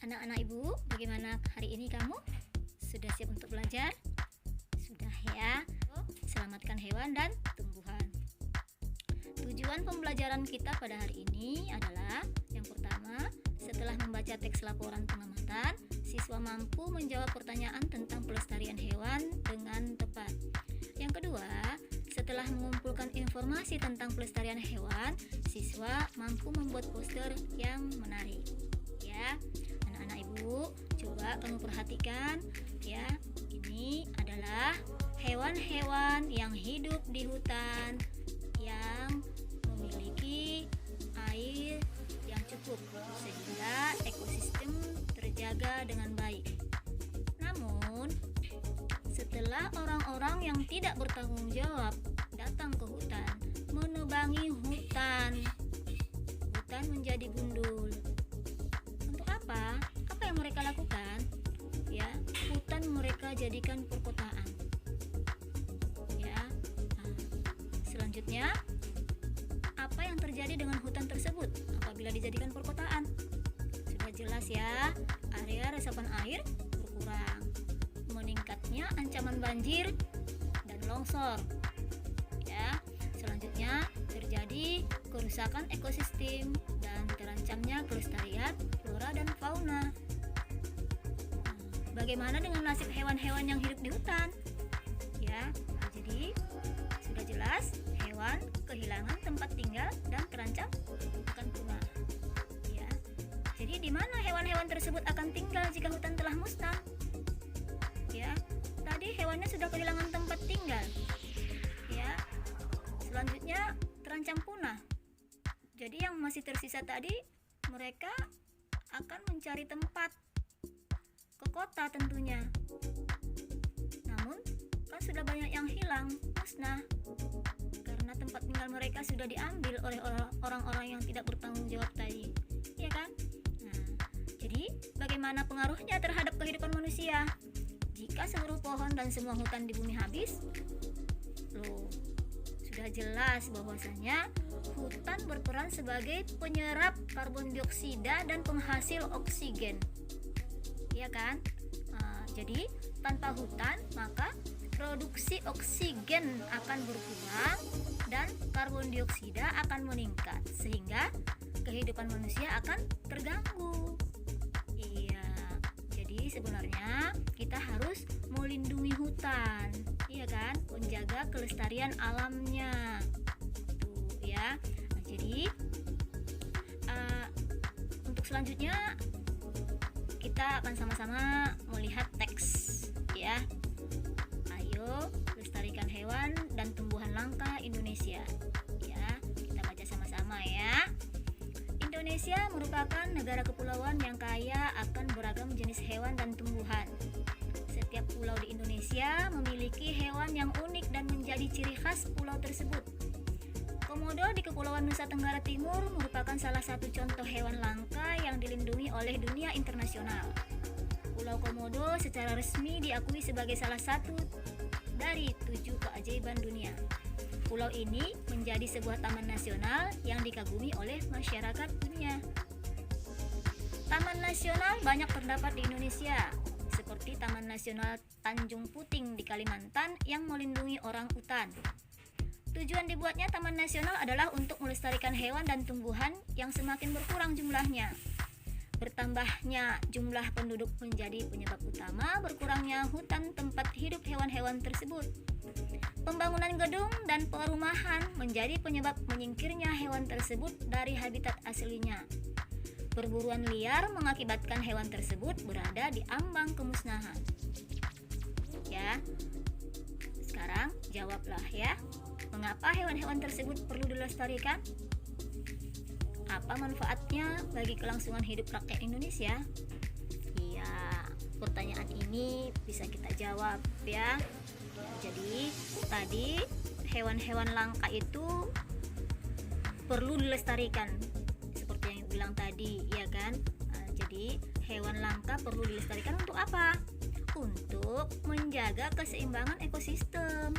Anak-anak ibu, bagaimana hari ini kamu? Sudah siap untuk belajar? Sudah ya? Selamatkan hewan dan tumbuhan. Tujuan pembelajaran kita pada hari ini adalah yang pertama, setelah membaca teks laporan pengamatan, siswa mampu menjawab pertanyaan tentang pelestarian hewan dengan tepat. Yang kedua, setelah mengumpulkan informasi tentang pelestarian hewan, siswa mampu membuat poster yang menarik. Ya, anak-anak ibu, coba kamu perhatikan ya. Ini adalah hewan-hewan yang hidup di hutan yang memiliki air yang cukup sehingga ekosistem terjaga dengan baik. Namun, setelah orang-orang yang tidak bertanggung jawab datang ke hutan, menebangi hutan menjadi gundul. Untuk apa? Apa yang mereka lakukan? Ya, hutan mereka jadikan perkotaan. Ya. Nah, selanjutnya, apa yang terjadi dengan hutan tersebut apabila dijadikan perkotaan? Sudah jelas ya, area resapan air berkurang, meningkatnya ancaman banjir dan longsor. Ya, selanjutnya terjadi kerusakan ekosistem dan terancamnya kelestarian flora dan fauna. Bagaimana dengan nasib hewan-hewan yang hidup di hutan? Ya, jadi sudah jelas hewan kehilangan tempat tinggal dan terancam akan punah. Ya, jadi di mana hewan-hewan tersebut akan tinggal jika hutan telah musnah? Ya, tadi hewannya sudah kehilangan tempat tinggal. Ya, selanjutnya terancam punah. Jadi yang masih tersisa tadi, mereka akan mencari tempat ke kota tentunya. Namun kan sudah banyak yang hilang, musnah, karena tempat tinggal mereka sudah diambil oleh orang-orang yang tidak bertanggung jawab tadi, ya kan? Nah, jadi bagaimana pengaruhnya terhadap kehidupan manusia jika seluruh pohon dan semua hutan di bumi habis? Loh, sudah jelas bahwasanya hutan berperan sebagai penyerap karbon dioksida dan penghasil oksigen, ya kan? Jadi tanpa hutan maka produksi oksigen akan berkurang dan karbon dioksida akan meningkat sehingga kehidupan manusia akan terganggu. Iya, jadi sebenarnya kita harus melindungi hutan, iya kan? Menjaga kelestarian alamnya. Tuh ya. Nah, jadi untuk selanjutnya kita akan sama-sama melihat teks ya. Ayo lestarikan hewan dan tumbuhan langka Indonesia. Ya, kita baca sama-sama ya. Indonesia merupakan negara kepulauan yang kaya akan beragam jenis hewan dan tumbuhan. Setiap pulau di Indonesia memiliki hewan yang unik dan menjadi ciri khas pulau tersebut. Komodo di Kepulauan Nusa Tenggara Timur merupakan salah satu contoh hewan langka yang dilindungi oleh dunia internasional. Pulau Komodo secara resmi diakui sebagai salah satu dari 7 keajaiban dunia. Pulau ini menjadi sebuah taman nasional yang dikagumi oleh masyarakat dunia. Taman nasional banyak terdapat di Indonesia, seperti Taman Nasional Tanjung Puting di Kalimantan yang melindungi orang utan. Tujuan dibuatnya Taman Nasional adalah untuk melestarikan hewan dan tumbuhan yang semakin berkurang jumlahnya. Bertambahnya jumlah penduduk menjadi penyebab utama berkurangnya hutan tempat hidup hewan-hewan tersebut. Pembangunan gedung dan perumahan menjadi penyebab menyingkirnya hewan tersebut dari habitat aslinya. Perburuan liar mengakibatkan hewan tersebut berada di ambang kemusnahan. Ya, sekarang jawablah ya. Mengapa hewan-hewan tersebut perlu dilestarikan? Apa manfaatnya bagi kelangsungan hidup rakyat Indonesia? Iya, pertanyaan ini bisa kita jawab ya. Jadi, tadi hewan-hewan langka itu perlu dilestarikan seperti yang bilang tadi, ya kan? Jadi, hewan langka perlu dilestarikan untuk apa? Untuk menjaga keseimbangan ekosistem.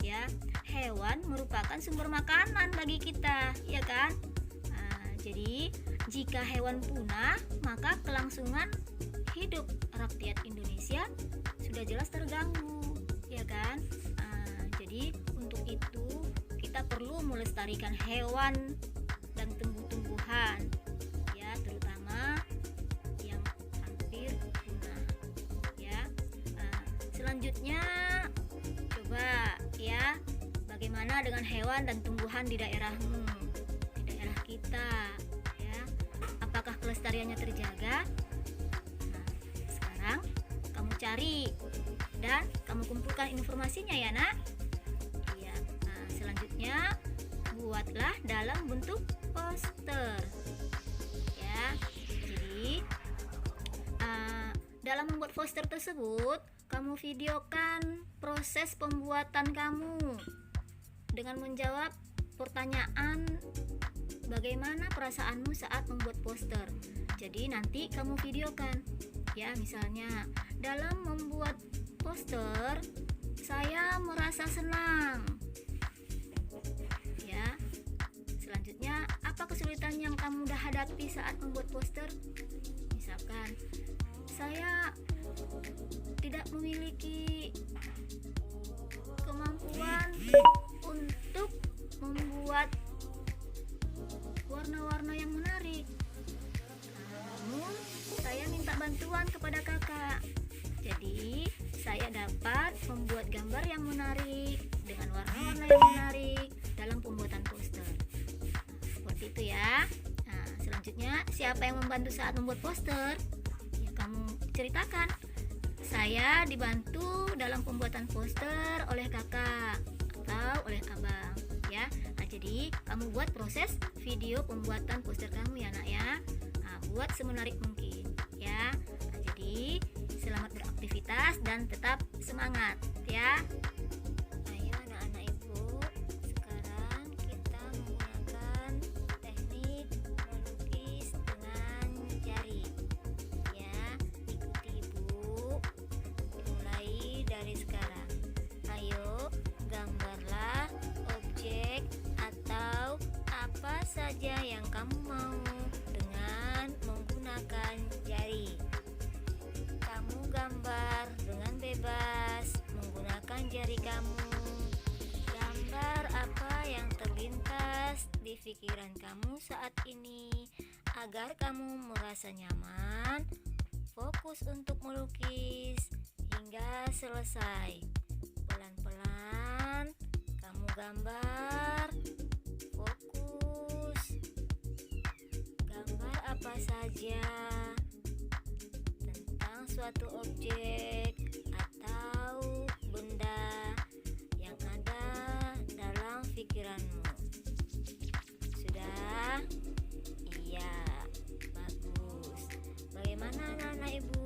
Ya, hewan merupakan sumber makanan bagi kita, ya kan? Jadi, jika hewan punah, maka kelangsungan hidup rakyat Indonesia sudah jelas terganggu, ya kan? Jadi, untuk itu kita perlu melestarikan hewan dan tumbuh-tumbuhan, ya, terutama yang hampir punah, ya. Selanjutnya, coba ya, bagaimana dengan hewan dan tumbuhan di daerahmu, di daerah kita, ya? Apakah kelestariannya terjaga? Nah, sekarang kamu cari dan kamu kumpulkan informasinya ya, Nak. Iya. Nah, selanjutnya buatlah dalam bentuk poster, ya. Jadi dalam membuat poster tersebut, kamu videokan proses pembuatan kamu dengan menjawab pertanyaan bagaimana perasaanmu saat membuat poster. Jadi nanti kamu videokan, ya, misalnya dalam membuat poster saya merasa senang, ya. Selanjutnya, apa kesulitan yang kamu hadapi saat membuat poster? Misalkan saya tidak memiliki kemampuan untuk membuat warna-warna yang menarik, namun saya minta bantuan kepada kakak. Jadi saya dapat membuat gambar yang menarik dengan warna-warna yang menarik dalam pembuatan poster. Seperti itu ya. Nah, selanjutnya siapa yang membantu saat membuat poster? Ya, kamu ceritakan. Saya dibantu dalam pembuatan poster oleh kakak atau oleh abang, ya. Nah, jadi kamu buat proses video pembuatan poster kamu ya, Nak, ya. Nah, buat semenarik mungkin, ya. Nah, jadi selamat beraktivitas dan tetap semangat, ya. Ayo anak-anak ibu, sekarang kita menggunakan teknik melukis dengan jari, ya. Ikuti ibu mulai dari sekarang. Ayo gambarlah objek atau apa saja yang kamu mau dengan menggunakan jari. Kamu gambar dengan bebas menggunakan jari kamu. Gambar apa yang terlintas di pikiran kamu saat ini agar kamu merasa nyaman. Fokus untuk melukis hingga selesai. Pelan-pelan kamu gambar. Fokus. Gambar apa saja tentang suatu objek atau benda yang ada dalam pikiranmu. Sudah? Iya, bagus. Bagaimana anak-anak ibu?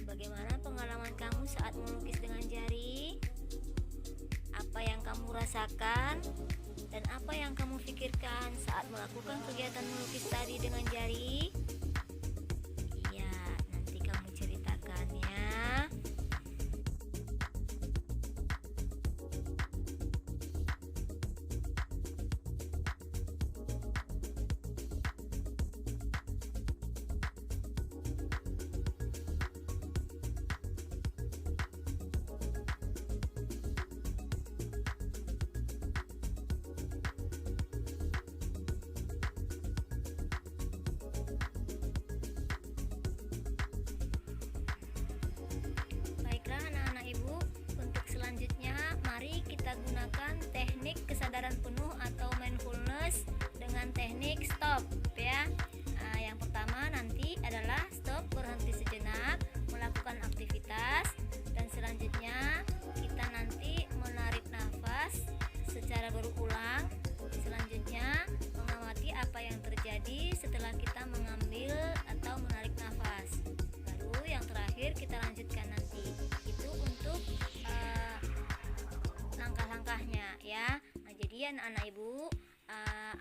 Bagaimana pengalaman kamu saat melukis dengan jari? Apa yang kamu rasakan? Dan apa yang kamu pikirkan saat melakukan kegiatan melukis tadi dengan jari? Iya, nanti kamu ceritakan ya. Baiklah anak-anak ibu, untuk selanjutnya mari kita gunakan teknik kesadaran penuh atau mindfulness dengan teknik stop, ya. Nah, yang pertama nanti adalah stop, berhenti sejenak melakukan aktivitas, dan selanjutnya kita nanti menarik nafas secara berulang. Selanjutnya mengamati apa yang terjadi setelah kita mengambil atau menarik nafas. Baru yang terakhir kita lanjutkan nanti. Itu untuk langkah-langkahnya, ya. Nah, jadi anak-anak ibu,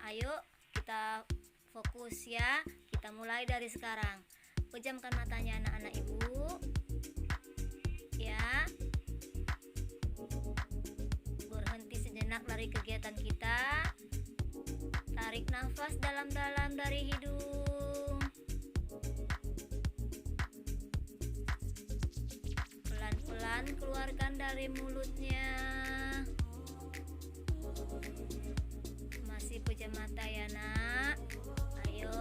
ayo kita fokus ya. Kita mulai dari sekarang. Pejamkan matanya anak-anak ibu, ya. Berhenti sejenak dari kegiatan kita. Tarik nafas nafas dalam-dalam dari hidung. Pelan-pelan keluarkan dari mulutnya. Masih pejam mata ya nak. Ayo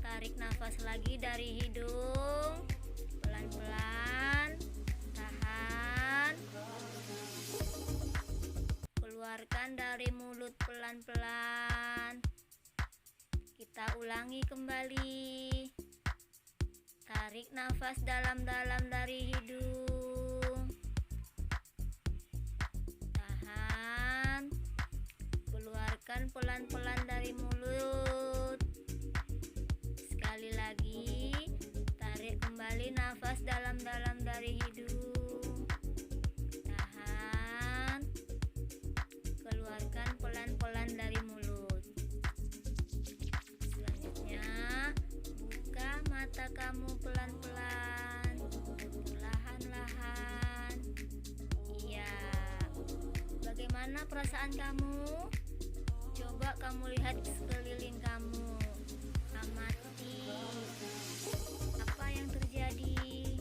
tarik nafas lagi dari hidung. Pelan-pelan. Tahan. Keluarkan dari mulut pelan-pelan. Kita ulangi kembali. Tarik nafas dalam-dalam dari hidung. Tahan. Keluarkan pelan-pelan dari mulut. Sekali lagi. Tarik kembali nafas dalam-dalam dari hidung. Tahan. Keluarkan pelan-pelan dari mulut. Selanjutnya, buka mata kamu pelan-pelan, perlahan-lahan. Iya. Bagaimana perasaan kamu? Coba kamu lihat sekeliling kamu. Amati. Apa yang terjadi?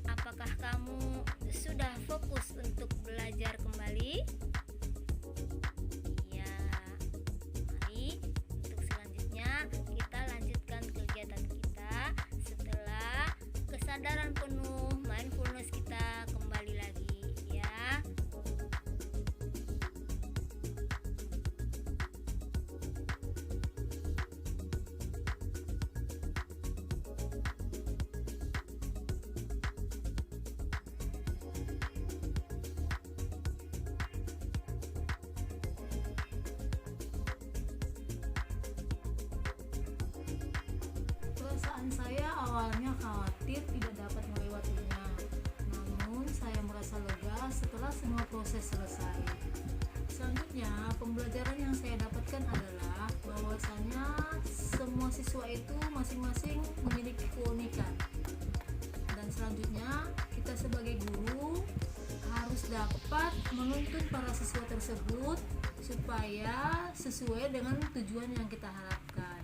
Apakah kamu sudah fokus untuk belajar kembali? Iya. Mari untuk selanjutnya kita lanjutkan kegiatan kita setelah kesadaran penuh mindfulness kita kembali lagi ya. Perasaan saya awalnya khawatir tidak dapat melewatinya, namun saya merasa lega setelah semua proses selesai. Selanjutnya, pembelajaran yang saya dapatkan adalah bahwasanya semua siswa itu masing-masing memiliki keunikan. Dan selanjutnya, kita sebagai guru harus dapat menuntun para siswa tersebut supaya sesuai dengan tujuan yang kita harapkan.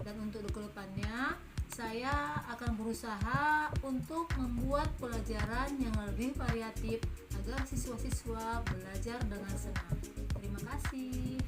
Dan untuk kedepannya, saya akan berusaha untuk membuat pelajaran yang lebih variatif agar siswa-siswa belajar dengan senang. Terima kasih.